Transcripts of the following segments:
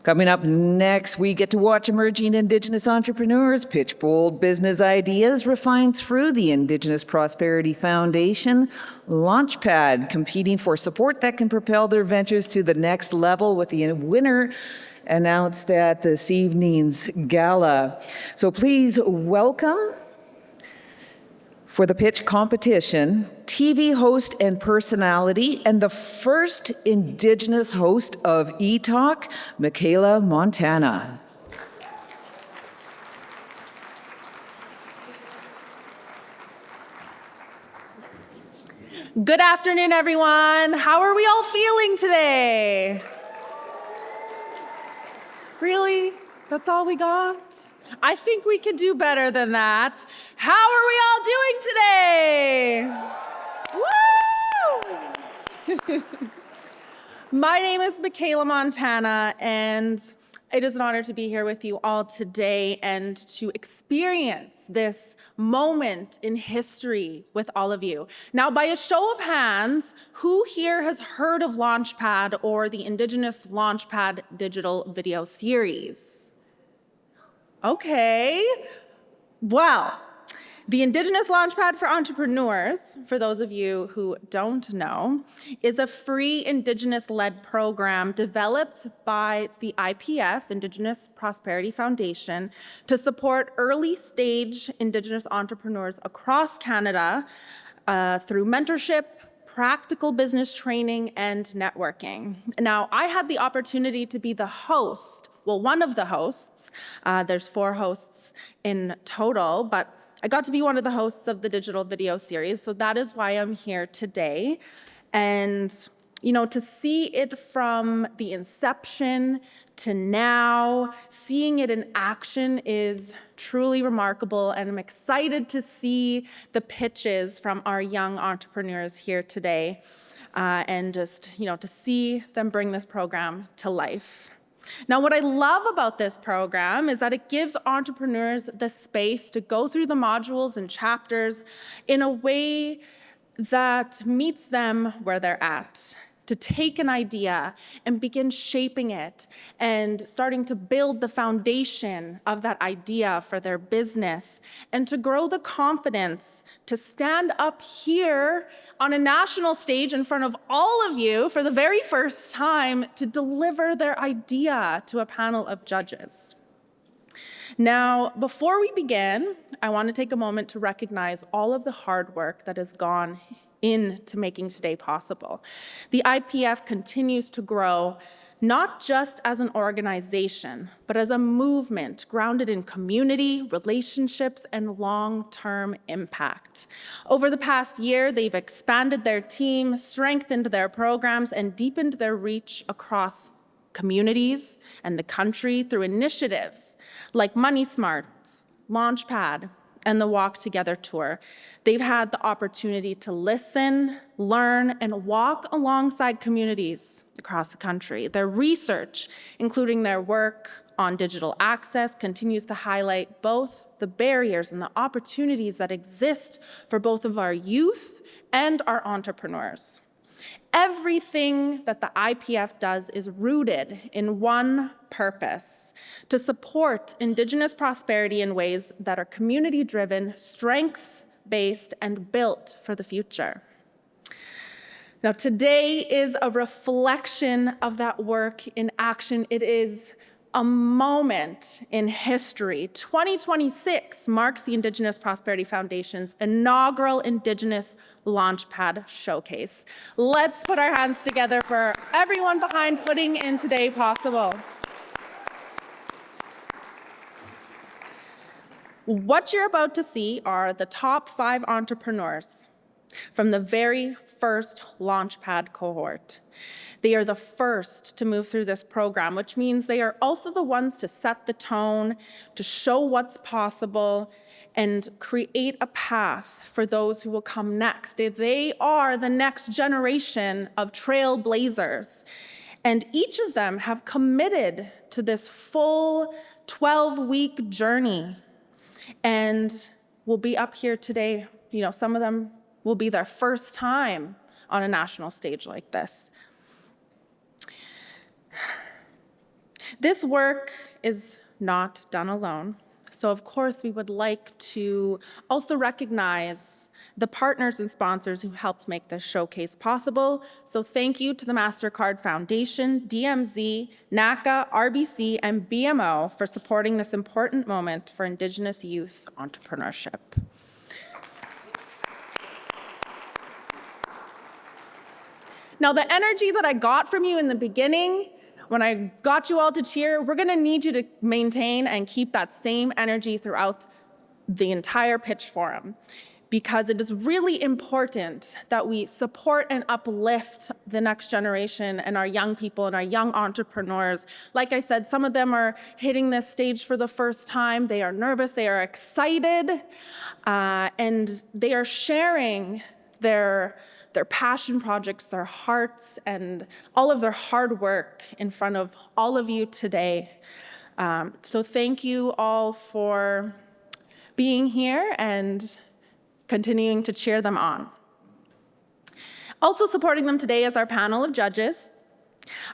Coming up next, we get to watch emerging Indigenous entrepreneurs pitch bold business ideas refined through the Indigenous Prosperity Foundation. Launchpad, competing for support that can propel their ventures to the next level, with the winner announced at this evening's gala. So please welcome, for the pitch competition, TV host and personality, and the first Indigenous host of eTalk, Michaela Montana. Good afternoon, everyone. How are we all feeling today? Really? That's all we got? I think we could do better than that. How are we all doing today? Woo! My name is Michaela Montana, and it is an honor to be here with you all today and to experience this moment in history with all of you. Now, by a show of hands, who here has heard of Launchpad or the Indigenous Launchpad digital video series? Okay, well, the Indigenous Launchpad for Entrepreneurs, for those of you who don't know, is a free Indigenous-led program developed by the IPF, Indigenous Prosperity Foundation, to support early-stage Indigenous entrepreneurs across Canada through mentorship, practical business training, and networking. Now, I had the opportunity to be the host, well, one of the hosts. There's 4 hosts in total, but I got to be one of the hosts of the digital video series, so that is why I'm here today. And, you know, to see it from the inception to now, seeing it in action is truly remarkable, and I'm excited to see the pitches from our young entrepreneurs here today, and just, you know, to see them bring this program to life. Now, what I love about this program is that it gives entrepreneurs the space to go through the modules and chapters in a way that meets them where they're at, to take an idea and begin shaping it and starting to build the foundation of that idea for their business, and to grow the confidence to stand up here on a national stage in front of all of you for the very first time to deliver their idea to a panel of judges. Now, before we begin, I want to take a moment to recognize all of the hard work that has gone into making today possible. The IPF continues to grow, not just as an organization, but as a movement grounded in community, relationships, and long-term impact. Over the past year, they've expanded their team, strengthened their programs, and deepened their reach across communities and the country through initiatives like Money Smarts, Launchpad, and the Walk Together Tour. They've had the opportunity to listen, learn, and walk alongside communities across the country. Their research, including their work on digital access, continues to highlight both the barriers and the opportunities that exist for both of our youth and our entrepreneurs. Everything that the IPF does is rooted in one purpose: to support Indigenous prosperity in ways that are community-driven, strengths-based, and built for the future. Now, today is a reflection of that work in action. It is a moment in history. 2026 marks the Indigenous Prosperity Foundation's inaugural Indigenous Launchpad Showcase. Let's put our hands together for everyone behind putting in today possible. What you're about to see are the top 5 entrepreneurs from the very first Launchpad cohort. They are the first to move through this program, which means they are also the ones to set the tone, to show what's possible, and create a path for those who will come next. They are the next generation of trailblazers, and each of them have committed to this full 12-week journey and will be up here today. You know, some of them will be their first time on a national stage like this. This work is not done alone. So of course, we would like to also recognize the partners and sponsors who helped make this showcase possible. So thank you to the MasterCard Foundation, DMZ, NACCA, RBC, and BMO for supporting this important moment for Indigenous youth entrepreneurship. Now, the energy that I got from you in the beginning, when I got you all to cheer, we're gonna need you to maintain and keep that same energy throughout the entire pitch forum, because it is really important that we support and uplift the next generation and our young people and our young entrepreneurs. Like I said, some of them are hitting this stage for the first time. They are nervous, they are excited, and they are sharing their passion projects, their hearts, and all of their hard work in front of all of you today. So thank you all for being here and continuing to cheer them on. Also supporting them today is our panel of judges.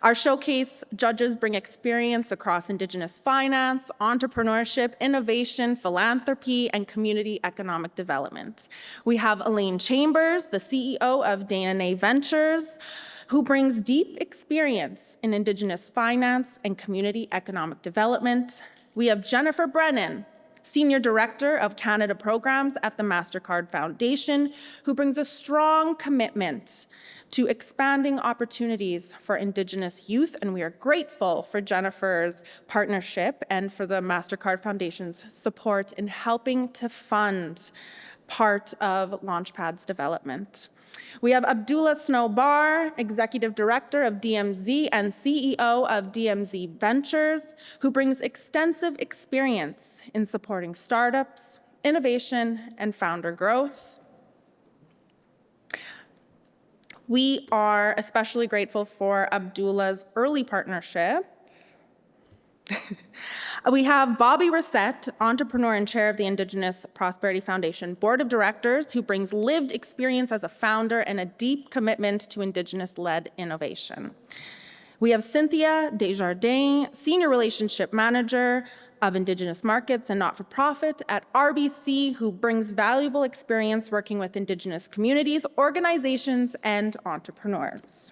Our showcase judges bring experience across Indigenous finance, entrepreneurship, innovation, philanthropy, and community economic development. We have Elaine Chambers, the CEO of Dana Ventures, who brings deep experience in Indigenous finance and community economic development. We have Jennifer Brennan, Senior Director of Canada Programs at the MasterCard Foundation, who brings a strong commitment to expanding opportunities for Indigenous youth, and we are grateful for Jennifer's partnership and for the MasterCard Foundation's support in helping to fund part of Launchpad's development. We have Abdullah Snowbar, Executive Director of DMZ and CEO of DMZ Ventures, who brings extensive experience in supporting startups, innovation, and founder growth. We are especially grateful for Abdullah's early partnership. We have Bobby Reset, entrepreneur and chair of the Indigenous Prosperity Foundation Board of Directors, who brings lived experience as a founder and a deep commitment to Indigenous-led innovation. We have Cynthia Desjardins, Senior Relationship Manager of Indigenous Markets and Not-for-Profit at RBC, who brings valuable experience working with Indigenous communities, organizations, and entrepreneurs.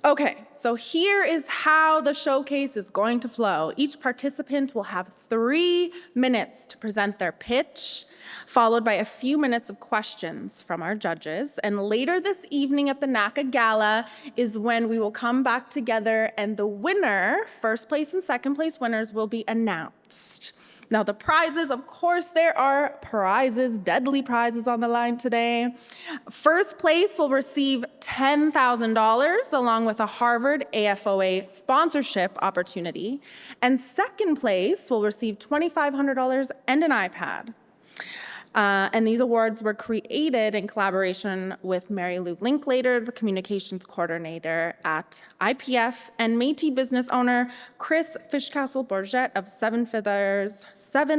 Okay, so here is how the showcase is going to flow. Each participant will have 3 minutes to present their pitch, followed by a few minutes of questions from our judges. And later this evening at the NACCA Gala is when we will come back together and the winner, first place and second place winners, will be announced. Now the prizes, of course, there are prizes, deadly prizes on the line today. First place will receive $10,000 along with a Harvard AFOA sponsorship opportunity. And second place will receive $2,500 and an iPad. And these awards were created in collaboration with Mary Lou Linklater, the communications coordinator at IPF, and Métis business owner Chris Fishcastle-Bourget of Seven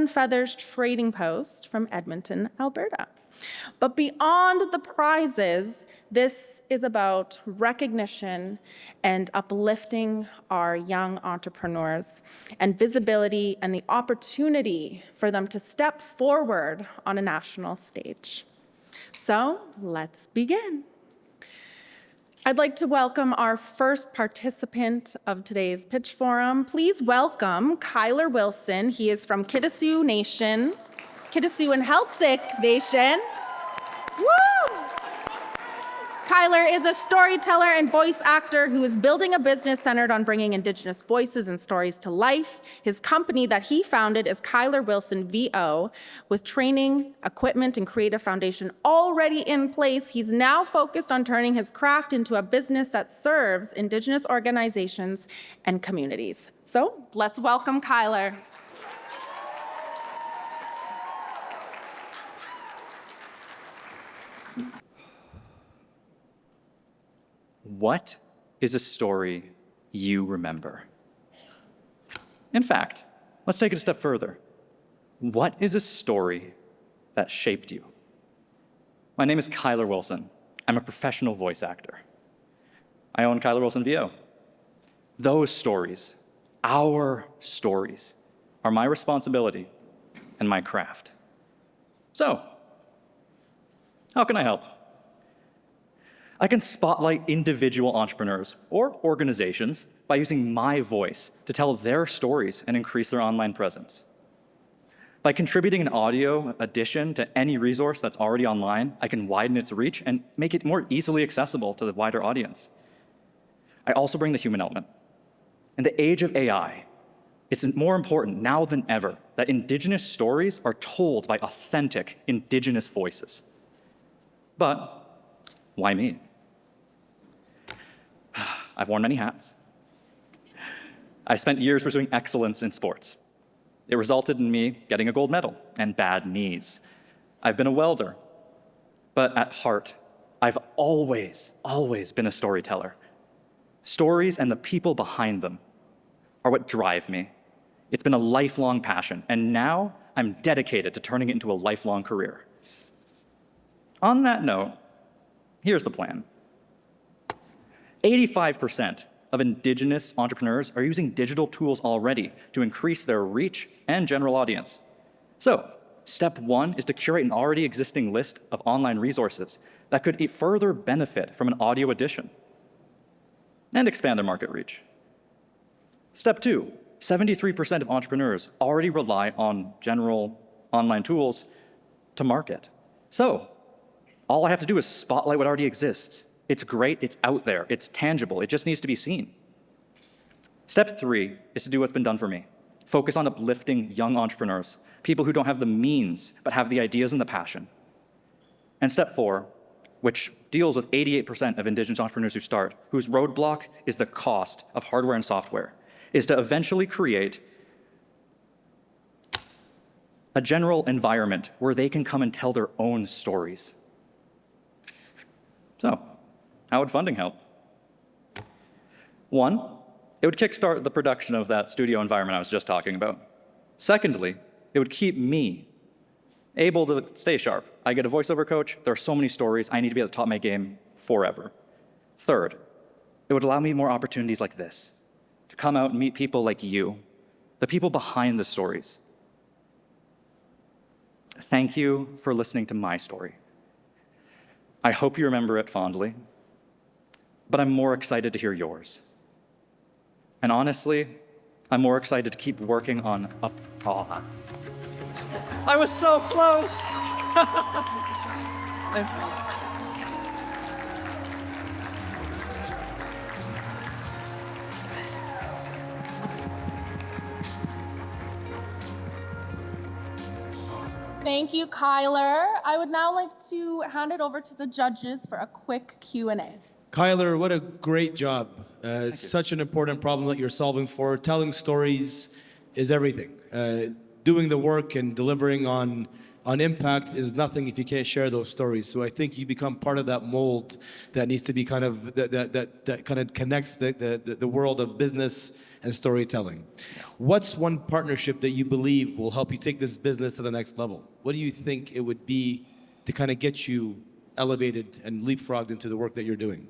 Feathers Trading Post from Edmonton, Alberta. But beyond the prizes, this is about recognition and uplifting our young entrepreneurs and visibility and the opportunity for them to step forward on a national stage. So let's begin. I'd like to welcome our first participant of today's pitch forum. Please welcome Kyler Wilson. He is from Kitasoo Nation. Kitasoo and Heiltsuk Nation. Woo! Kyler is a storyteller and voice actor who is building a business centered on bringing Indigenous voices and stories to life. His company that he founded is Kyler Wilson VO. With training, equipment, and creative foundation already in place, he's now focused on turning his craft into a business that serves Indigenous organizations and communities. So let's welcome Kyler. What is a story you remember? In fact, let's take it a step further. What is a story that shaped you. My name is Kyler Wilson. I'm a professional voice actor. I own Kyler Wilson VO. Those stories, our stories, are my responsibility and my craft. So, how can I help? I can spotlight individual entrepreneurs or organizations by using my voice to tell their stories and increase their online presence. By contributing an audio addition to any resource that's already online, I can widen its reach and make it more easily accessible to the wider audience. I also bring the human element. In the age of AI, it's more important now than ever that Indigenous stories are told by authentic Indigenous voices. But why me? I've worn many hats. I spent years pursuing excellence in sports. It resulted in me getting a gold medal and bad knees. I've been a welder, but at heart, I've always been a storyteller. Stories and the people behind them are what drive me. It's been a lifelong passion, and now I'm dedicated to turning it into a lifelong career. On that note, here's the plan. 85% of Indigenous entrepreneurs are using digital tools already to increase their reach and general audience. So, step one is to curate an already existing list of online resources that could further benefit from an audio edition and expand their market reach. Step two, 73% of entrepreneurs already rely on general online tools to market. So, all I have to do is spotlight what already exists. It's great, it's out there, it's tangible, it just needs to be seen. Step three is to do what's been done for me. Focus on uplifting young entrepreneurs, people who don't have the means, but have the ideas and the passion. And step four, which deals with 88% of Indigenous entrepreneurs who start, whose roadblock is the cost of hardware and software, is to eventually create a general environment where they can come and tell their own stories. So, how would funding help? One, it would kickstart the production of that studio environment I was just talking about. Secondly, it would keep me able to stay sharp. I get a voiceover coach, there are so many stories, I need to be at the top of my game forever. Third, it would allow me more opportunities like this, to come out and meet people like you, the people behind the stories. Thank you for listening to my story. I hope you remember it fondly, but I'm more excited to hear yours. And honestly, I'm more excited to keep working on I was so close! Thank you, Kyler. I would now like to hand it over to the judges for a quick Q&A. Kyler, what a great job. Such an important problem that you're solving for. Telling stories is everything. Doing the work and delivering on impact is nothing if you can't share those stories. So I think you become part of that mold that needs to be kind of, that kind of connects the world of business and storytelling. What's one partnership that you believe will help you take this business to the next level? What do you think it would be to kind of get you elevated and leapfrogged into the work that you're doing?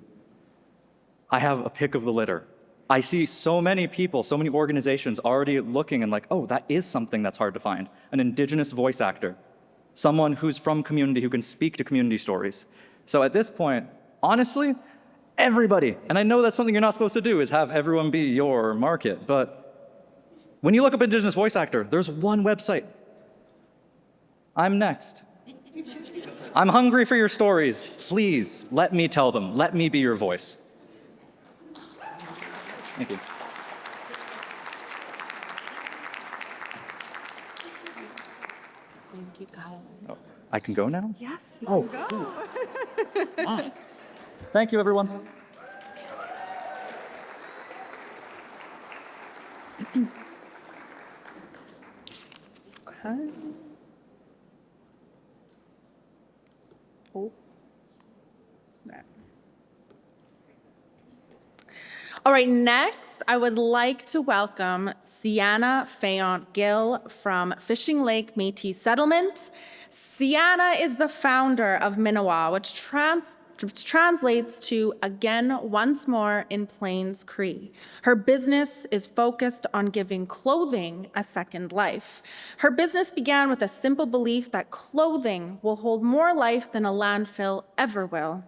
I have a pick of the litter. I see so many people, so many organizations already looking and like, oh, that is something that's hard to find. An Indigenous voice actor, someone who's from community who can speak to community stories. So at this point, honestly, everybody, and I know that's something you're not supposed to do is have everyone be your market, but when you look up Indigenous voice actor, there's one website. I'm next. I'm hungry for your stories. Please, let me tell them. Let me be your voice. Thank you. Thank you, Kyler. Oh, I can go now? Yes. Oh, cool. Ah. Thank you, everyone. Okay. Oh. There. All right, next Next, I would like to welcome Sienna Fayant-Gill from Fishing Lake Métis Settlement. Sienna is the founder of Nouveaux, which translates to again once more in Plains Cree. Her business is focused on giving clothing a second life. Her business began with a simple belief that clothing will hold more life than a landfill ever will.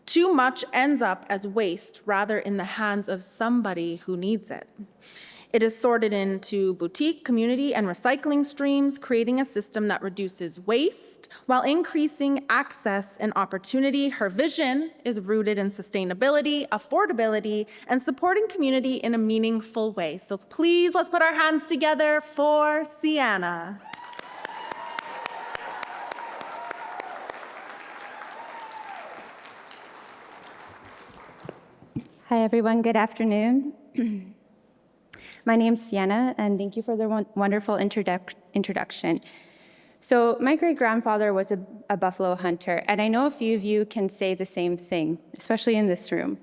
Too much ends up as waste rather in the hands of somebody who needs it. It is sorted into boutique, community, and recycling streams, creating a system that reduces waste while increasing access and opportunity. Her vision is rooted in sustainability, affordability, and supporting community in a meaningful way. So please, let's put our hands together for Sienna. Hi, everyone. Good afternoon. My name's Sienna, and thank you for the wonderful introduction. So my great-grandfather was a buffalo hunter, and I know a few of you can say the same thing, especially in this room.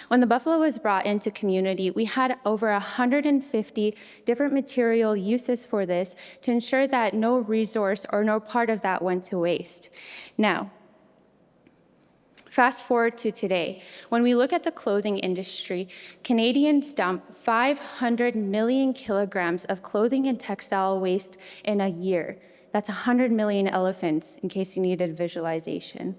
When the buffalo was brought into community, we had over 150 different material uses for this to ensure that no resource or no part of that went to waste. Now, fast forward to today. When we look at the clothing industry, Canadians dump 500 million kilograms of clothing and textile waste in a year. That's 100 million elephants, in case you needed visualization.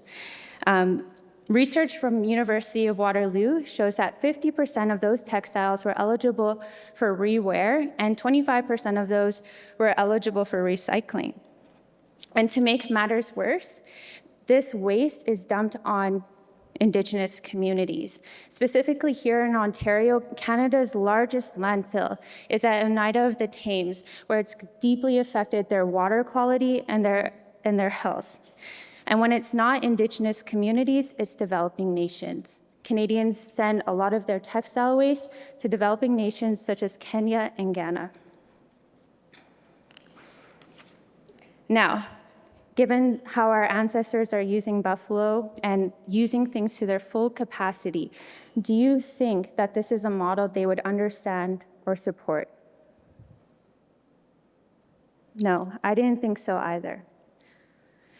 Research from University of Waterloo shows that 50% of those textiles were eligible for rewear, and 25% of those were eligible for recycling. And to make matters worse, this waste is dumped on Indigenous communities. Specifically here in Ontario, Canada's largest landfill is at Oneida of the Thames, where it's deeply affected their water quality and their health. And when it's not Indigenous communities, it's developing nations. Canadians send a lot of their textile waste to developing nations such as Kenya and Ghana. Now, given how our ancestors are using buffalo and using things to their full capacity, do you think that this is a model they would understand or support? No, I didn't think so either.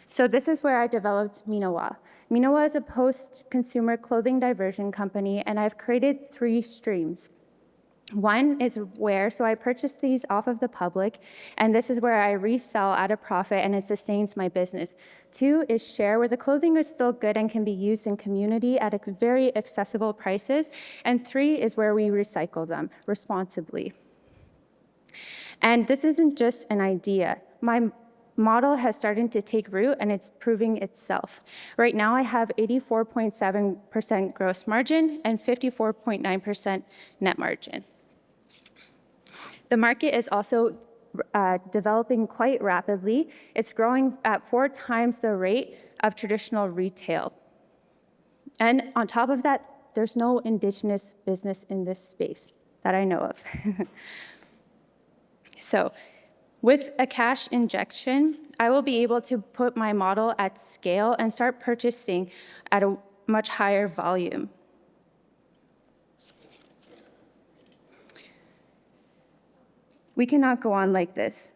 So this is where I developed Nouveaux. Nouveaux is a post-consumer clothing diversion company, and I've created 3 streams. One is wear, so I purchase these off of the public, and this is where I resell at a profit, and it sustains my business. 2 is share, where the clothing is still good and can be used in community at very accessible prices. And 3 is where we recycle them responsibly. And this isn't just an idea. My model has started to take root, and it's proving itself. Right now, I have 84.7% gross margin and 54.9% net margin. The market is also developing quite rapidly. It's growing at 4 times the rate of traditional retail. And on top of that, there's no Indigenous business in this space that I know of. So, with a cash injection, I will be able to put my model at scale and start purchasing at a much higher volume. We cannot go on like this.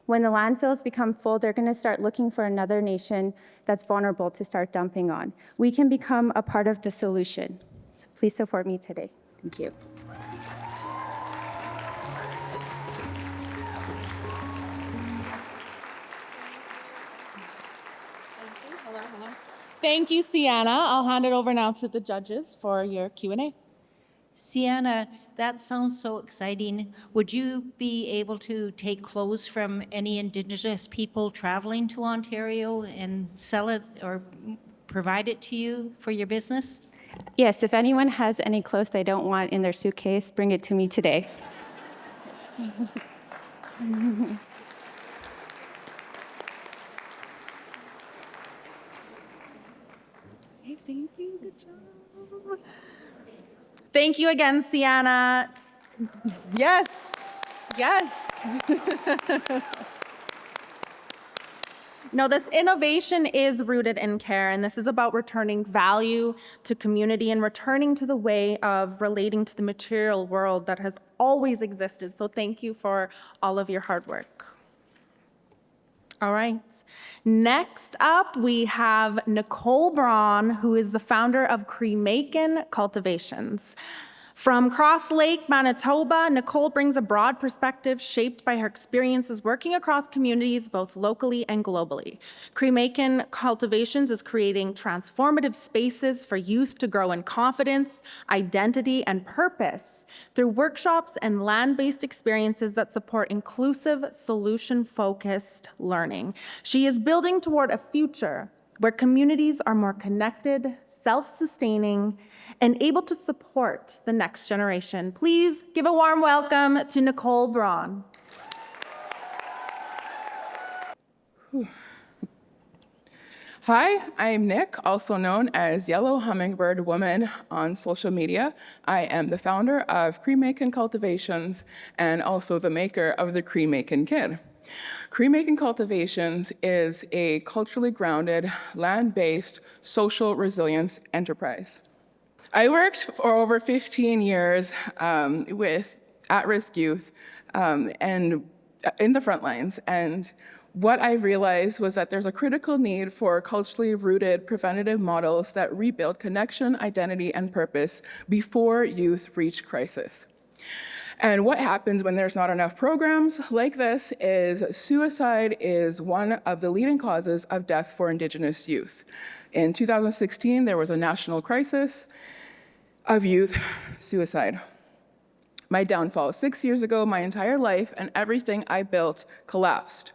When the landfills become full, they're going to start looking for another nation that's vulnerable to start dumping on. We can become a part of the solution. So please support me today. Thank you. Thank you, Sienna. I'll hand it over now to the judges for your Q&A. Sienna, that sounds so exciting. Would you be able to take clothes from any Indigenous people traveling to Ontario and sell it or provide it to you for your business? Yes, if anyone has any clothes they don't want in their suitcase, bring it to me today. Thank you. Good job. Thank you again, Sienna. Yes. Yes. No, this innovation is rooted in care, and this is about returning value to community and returning to the way of relating to the material world that has always existed. So thank you for all of your hard work. All right. Next up, we have Nicole Braun, who is the founder of Cremakin Cultivations. From Cross Lake, Manitoba, Nicole brings a broad perspective shaped by her experiences working across communities both locally and globally. Cremakin Cultivations is creating transformative spaces for youth to grow in confidence, identity, and purpose through workshops and land-based experiences that support inclusive, solution-focused learning. She is building toward a future where communities are more connected, self-sustaining, and able to support the next generation. Please give a warm welcome to Nicole Braun. Hi, I'm Nick, also known as Yellow Hummingbird Woman on social media. I am the founder of Cremakin Cultivations and also the maker of the Cremakin Kid. Cremakin Cultivations is a culturally grounded, land-based, social resilience enterprise. I worked for over 15 years with at-risk youth and in the front lines, and what I realized was that there's a critical need for culturally rooted preventative models that rebuild connection, identity, and purpose before youth reach crisis. And what happens when there's not enough programs like this is suicide is one of the leading causes of death for Indigenous youth. In 2016, there was a national crisis of youth suicide. My downfall. 6 years ago, my entire life and everything I built collapsed.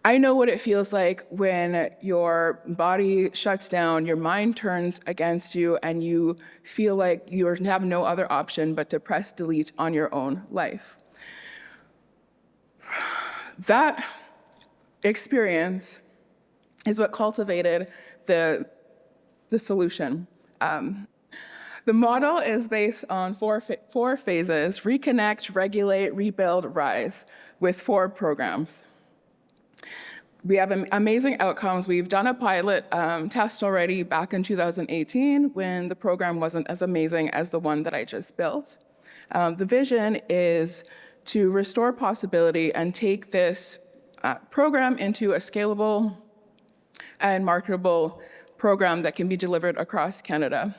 I know what it feels like when your body shuts down, your mind turns against you, and you feel like you have no other option but to press delete on your own life. That experience is what cultivated the solution. The model is based on four phases: reconnect, regulate, rebuild, rise, with 4 programs. We have amazing outcomes. We've done a pilot test already back in 2018 when the program wasn't as amazing as the one that I just built. The vision is to restore possibility and take this program into a scalable and marketable program that can be delivered across Canada.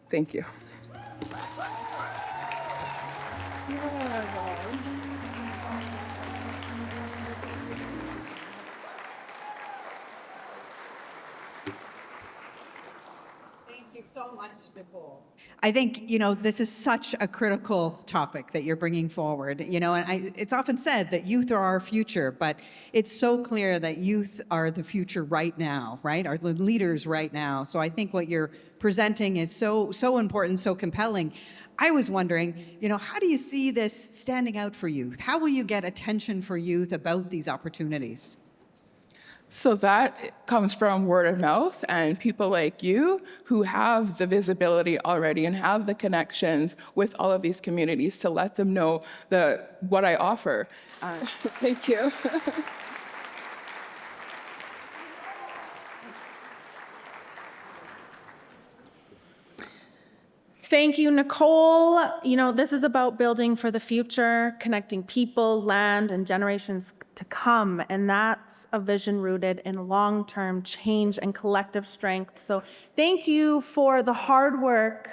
Thank you. I think, this is such a critical topic that you're bringing forward, and it's often said that youth are our future, but it's so clear that youth are the future right now, right? Are the leaders right now. So I think what you're presenting is so important, so compelling. I was wondering, how do you see this standing out for youth? How will you get attention for youth about these opportunities? So that comes from word of mouth and people like you who have the visibility already and have the connections with all of these communities to let them know what I offer. Thank you. Thank you, Nicole. This is about building for the future, connecting people, land, and generations to come. And that's a vision rooted in long-term change and collective strength. So thank you for the hard work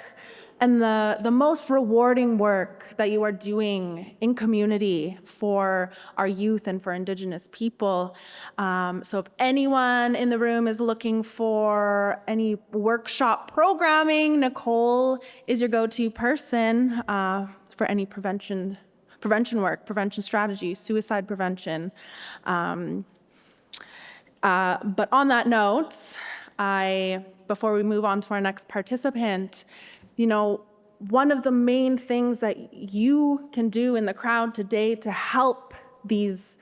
and the most rewarding work that you are doing in community for our youth and for Indigenous people. So if anyone in the room is looking for any workshop programming, Nicole is your go-to person for any prevention work, prevention strategies, suicide prevention. But on that note, before we move on to our next participant, one of the main things that you can do in the crowd today to help these,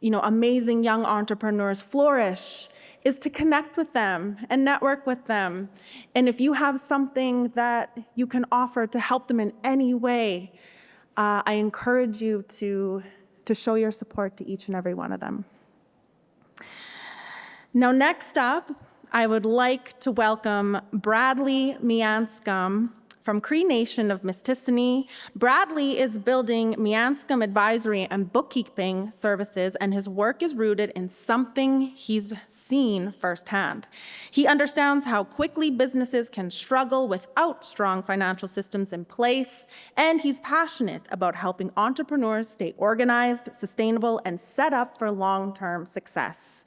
amazing young entrepreneurs flourish is to connect with them and network with them. And if you have something that you can offer to help them in any way, I encourage you to show your support to each and every one of them. Now, next up, I would like to welcome Bradley Mianscom from Cree Nation of Mistissini. Bradley is building Mianscom advisory and bookkeeping services, and his work is rooted in something he's seen firsthand. He understands how quickly businesses can struggle without strong financial systems in place, and he's passionate about helping entrepreneurs stay organized, sustainable, and set up for long-term success.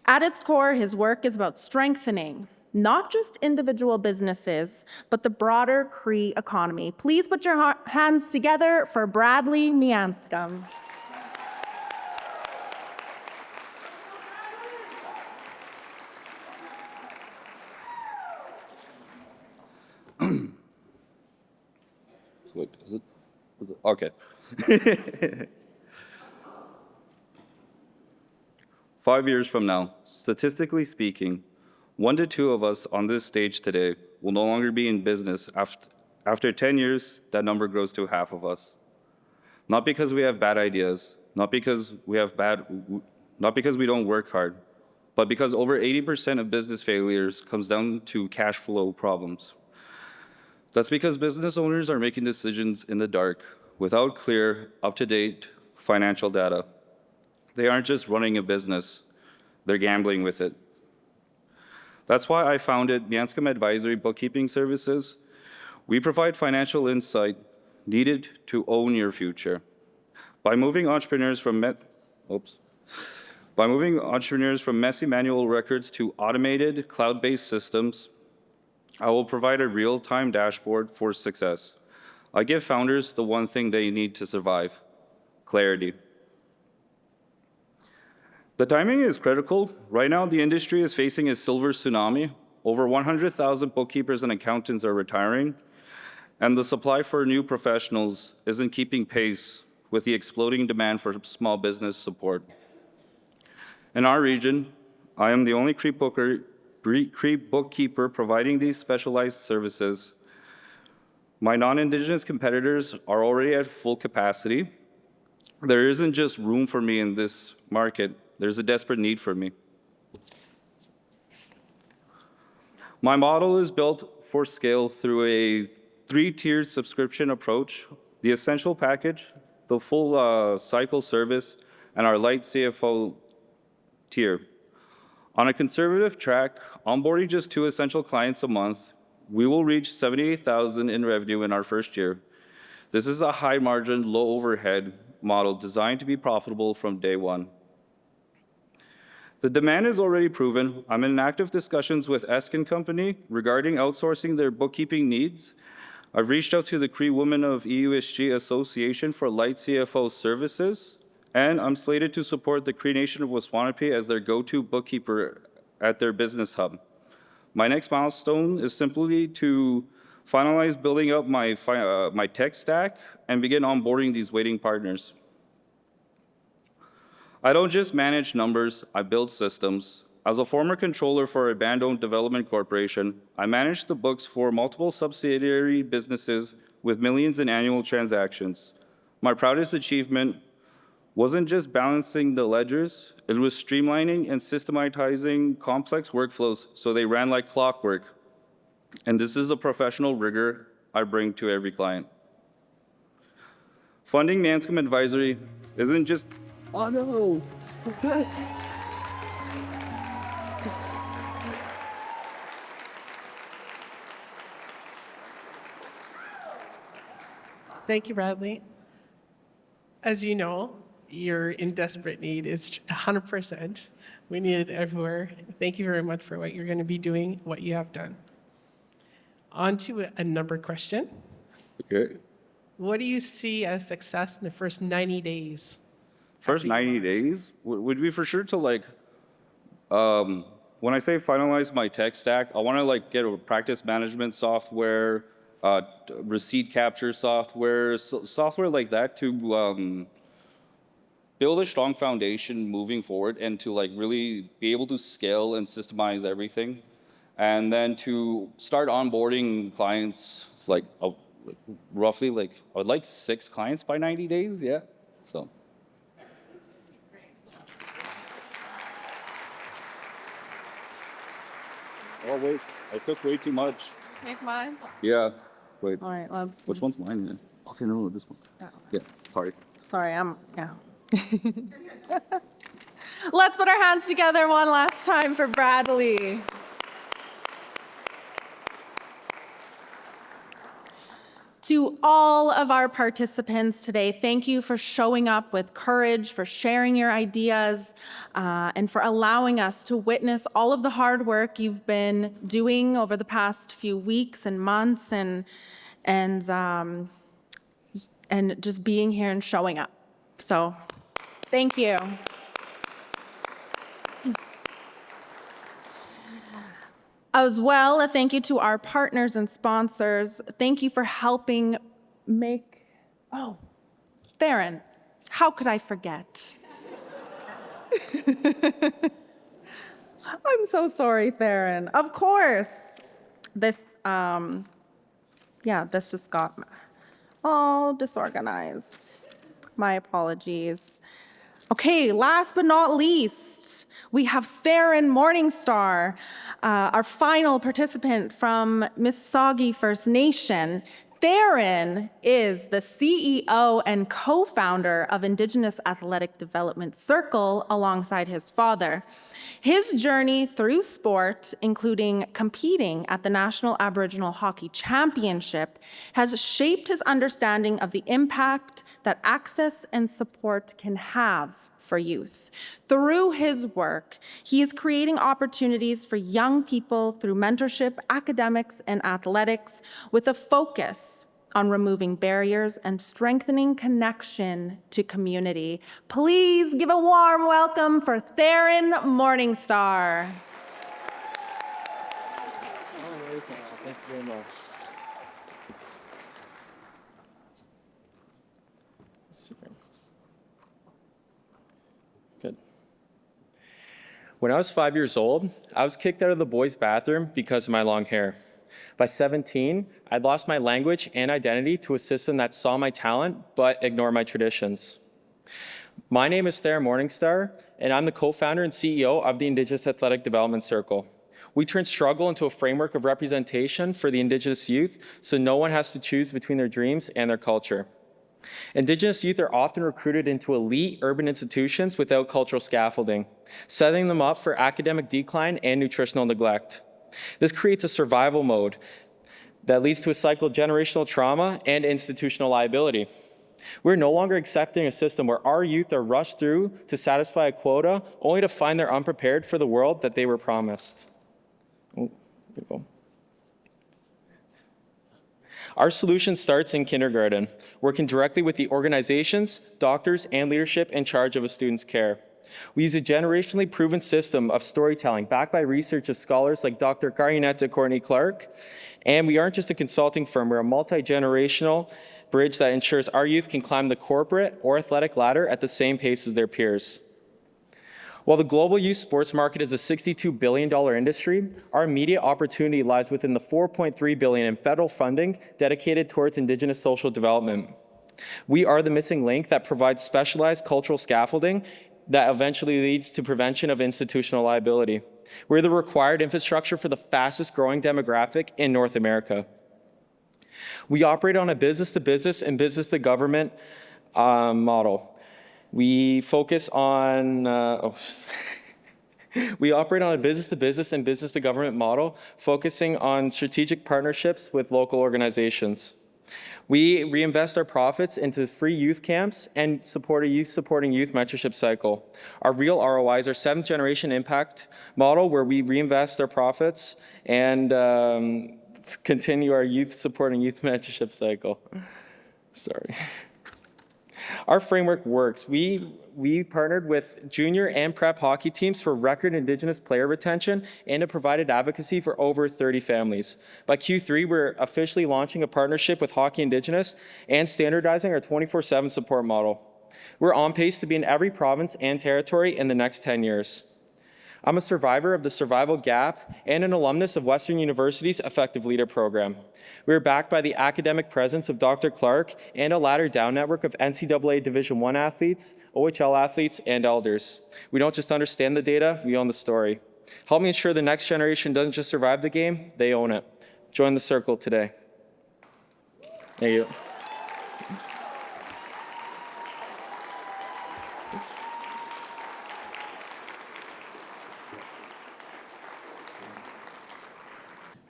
At its core, his work is about strengthening not just individual businesses, but the broader Cree economy. Please put your hands together for Bradley Mianscom. Wait, is it? Okay. 5 years from now, statistically speaking, 1 to 2 of us on this stage today will no longer be in business. After 10 years, that number grows to half of us. Not because we have bad ideas, not because we don't work hard, but because over 80% of business failures comes down to cash flow problems. That's because business owners are making decisions in the dark without clear, up-to-date financial data. They aren't just running a business, they're gambling with it. That's why I founded Mianscom Advisory Bookkeeping Services. We provide financial insight needed to own your future. By moving entrepreneurs from messy manual records to automated cloud-based systems, I will provide a real-time dashboard for success. I give founders the one thing they need to survive: clarity. The timing is critical. Right now, the industry is facing a silver tsunami. Over 100,000 bookkeepers and accountants are retiring, and the supply for new professionals isn't keeping pace with the exploding demand for small business support. In our region, I am the only Cree bookkeeper providing these specialized services. My non-Indigenous competitors are already at full capacity. There isn't just room for me in this market. There's a desperate need for me. My model is built for scale through a 3-tiered subscription approach: the essential package, the full cycle service, and our light CFO tier. On a conservative track, onboarding just 2 essential clients a month, we will reach $78,000 in revenue in our first year. This is a high-margin, low-overhead model designed to be profitable from day one. The demand is already proven. I'm in active discussions with Eskin Company regarding outsourcing their bookkeeping needs. I've reached out to the Cree Women of EUSG Association for light CFO services, and I'm slated to support the Cree Nation of Waswanipi as their go-to bookkeeper at their business hub. My next milestone is simply to finalize building up my tech stack and begin onboarding these waiting partners. I don't just manage numbers, I build systems. As a former controller for a band-owned development corporation, I managed the books for multiple subsidiary businesses with millions in annual transactions. My proudest achievement wasn't just balancing the ledgers, it was streamlining and systematizing complex workflows so they ran like clockwork. And this is a professional rigor I bring to every client. Funding Mianscom Advisory isn't just, oh no! Thank you, Bradley. As you know, you're in desperate need. It's 100%. We need it everywhere. Thank you very much for what you're going to be doing, what you have done. On to a number question. Okay. What do you see as success in the first 90 days? First 90 days would be for sure to when I say finalize my tech stack, I want to get a practice management software, receipt capture software, software like that to build a strong foundation moving forward and to really be able to scale and systemize everything. And then to start onboarding clients, roughly I would like 6 clients by 90 days, yeah, so. Oh, wait. I took way too much. Take mine. Yeah. Wait. All right, let's. Which one's mine then? Okay, no, this one. Yeah, sorry. Sorry, yeah. Let's put our hands together one last time for Bradley. To all of our participants today, thank you for showing up with courage, for sharing your ideas, and for allowing us to witness all of the hard work you've been doing over the past few weeks and months, and just being here and showing up. So, thank you. As well, a thank you to our partners and sponsors. Thank you for helping make, Theron, how could I forget? I'm so sorry, Theron. Of course. This just got all disorganized. My apologies. Okay, last but not least, we have Theron Morningstar, our final participant from Mississauga First Nation. Theron is the CEO and co-founder of Indigenous Athletic Development Circle alongside his father. His journey through sport, including competing at the National Aboriginal Hockey Championship, has shaped his understanding of the impact that access and support can have for youth. Through his work, he is creating opportunities for young people through mentorship, academics, and athletics, with a focus on removing barriers and strengthening connection to community. Please give a warm welcome for Theron Morningstar. Thank you very much. Good. When I was 5 years old, I was kicked out of the boys' bathroom because of my long hair. By 17, I'd lost my language and identity to a system that saw my talent but ignored my traditions. My name is Theron Morningstar, and I'm the co-founder and CEO of the Indigenous Athletic Development Circle. We turn struggle into a framework of representation for the Indigenous youth, so no one has to choose between their dreams and their culture. Indigenous youth are often recruited into elite urban institutions without cultural scaffolding, setting them up for academic decline and nutritional neglect. This creates a survival mode that leads to a cycle of generational trauma and institutional liability. We're no longer accepting a system where our youth are rushed through to satisfy a quota only to find they're unprepared for the world that they were promised. Oh, there we go. Our solution starts in kindergarten, working directly with the organizations, doctors, and leadership in charge of a student's care. We use a generationally proven system of storytelling backed by research of scholars like Dr. Gagnante Courtney Clark. And we aren't just a consulting firm, we're a multi-generational bridge that ensures our youth can climb the corporate or athletic ladder at the same pace as their peers. While the global youth sports market is a $62 billion industry, our immediate opportunity lies within the $4.3 billion in federal funding dedicated towards Indigenous social development. We are the missing link that provides specialized cultural scaffolding that eventually leads to prevention of institutional liability. We're the required infrastructure for the fastest growing demographic in North America. We operate on a business-to-business and business-to-government model. We focus on, we operate on a business-to-business and business-to-government model, focusing on strategic partnerships with local organizations. We reinvest our profits into free youth camps and support a youth-supporting youth mentorship cycle. Our real ROI is our 7th generation impact model, where we reinvest our profits and continue our youth-supporting youth mentorship cycle. Sorry. Our framework works. We partnered with junior and prep hockey teams for record Indigenous player retention and have provided advocacy for over 30 families. By Q3, we're officially launching a partnership with Hockey Indigenous and standardizing our 24/7 support model. We're on pace to be in every province and territory in the next 10 years. I'm a survivor of the survival gap and an alumnus of Western University's Effective Leader program. We are backed by the academic presence of Dr. Clark and a ladder down network of NCAA Division I athletes, OHL athletes, and elders. We don't just understand the data, we own the story. Help me ensure the next generation doesn't just survive the game, they own it. Join the circle today. Thank you.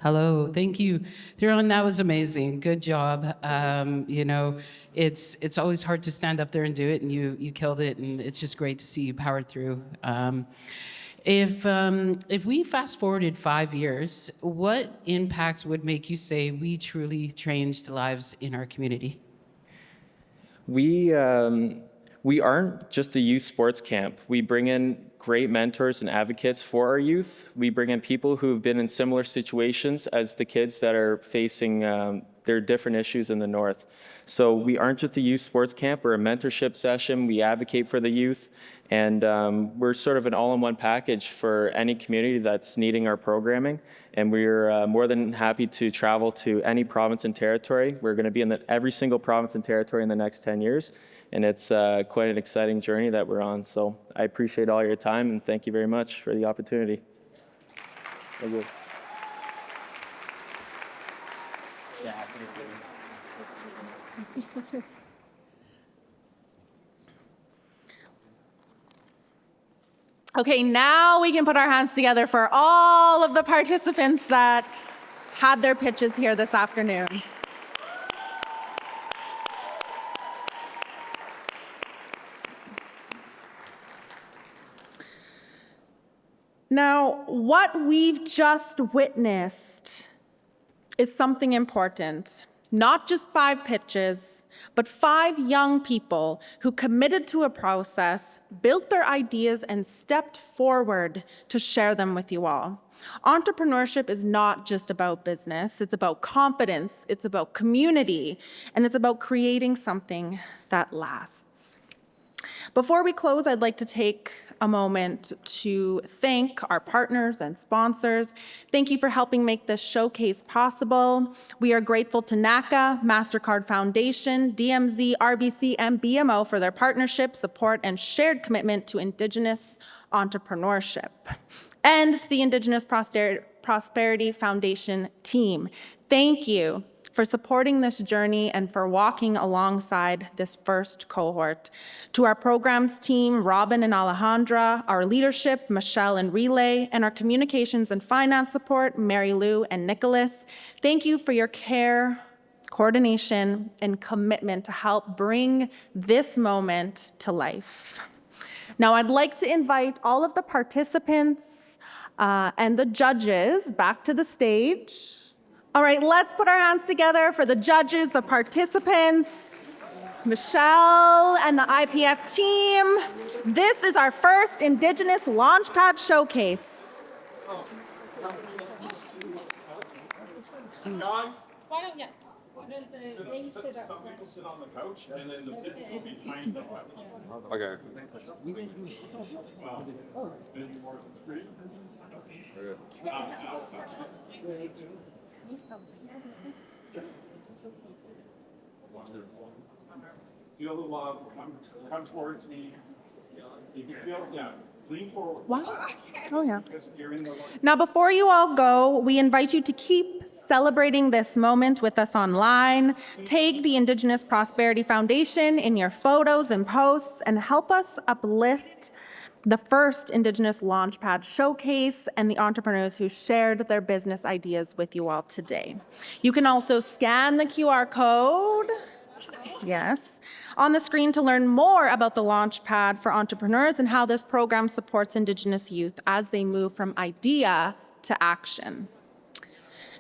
Hello, thank you. Theron, that was amazing. Good job. You know, it's always hard to stand up there and do it, and you killed it, and it's just great to see you powered through. If we fast forwarded 5 years, what impact would make you say we truly changed lives in our community? We aren't just a youth sports camp. We bring in great mentors and advocates for our youth. We bring in people who've been in similar situations as the kids that are facing their different issues in the North. So we aren't just a youth sports camp, we're a mentorship session. We advocate for the youth, and we're sort of an all-in-one package for any community that's needing our programming. And we're more than happy to travel to any province and territory. We're going to be in every single province and territory in the next 10 years. And it's quite an exciting journey that we're on. So I appreciate all your time, and thank you very much for the opportunity. Thank you. Okay, now we can put our hands together for all of the participants that had their pitches here this afternoon. Now, what we've just witnessed is something important. Not just 5 pitches, but 5 young people who committed to a process, built their ideas, and stepped forward to share them with you all. Entrepreneurship is not just about business, it's about confidence, it's about community, and it's about creating something that lasts. Before we close, I'd like to take a moment to thank our partners and sponsors. Thank you for helping make this showcase possible. We are grateful to NACCA, MasterCard Foundation, DMZ, RBC, and BMO for their partnership, support, and shared commitment to Indigenous entrepreneurship. And to the Indigenous Prosperity Foundation team, thank you for supporting this journey and for walking alongside this first cohort. To our programs team, Robin and Alejandra, our leadership, Michelle and Relay, and our communications and finance support, Mary Lou and Nicholas, thank you for your care, coordination, and commitment to help bring this moment to life. Now, I'd like to invite all of the participants and the judges back to the stage. All right, let's put our hands together for the judges, the participants, Michelle and the IPF team. This is our first Indigenous Launchpad showcase. Guys, why don't you? Some people sit on the couch, and then the pitch will be behind the couch. Okay. Any more than 3? Feel the love, come towards me. You can feel, lean forward. Wow. Oh, yeah. You're in the line. Now, before you all go, we invite you to keep celebrating this moment with us online. Tag the Indigenous Prosperity Foundation in your photos and posts and help us uplift the first Indigenous Launchpad showcase and the entrepreneurs who shared their business ideas with you all today. You can also scan the QR code, yes, on the screen to learn more about the Launchpad for entrepreneurs and how this program supports Indigenous youth as they move from idea to action.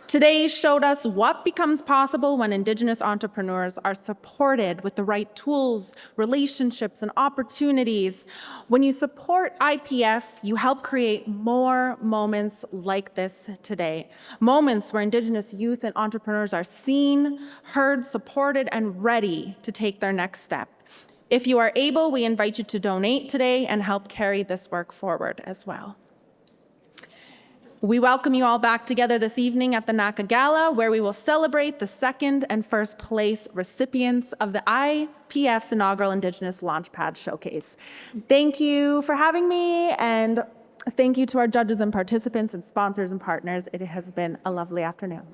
Today showed us what becomes possible when Indigenous entrepreneurs are supported with the right tools, relationships, and opportunities. When you support IPF, you help create more moments like this today. Moments where Indigenous youth and entrepreneurs are seen, heard, supported, and ready to take their next step. If you are able, we invite you to donate today and help carry this work forward as well. We welcome you all back together this evening at the NACCA Gala, where we will celebrate the second and first place recipients of the IPF's inaugural Indigenous Launchpad Showcase. Thank you for having me, and Thank you to our judges and participants and sponsors and partners. It has been a lovely afternoon.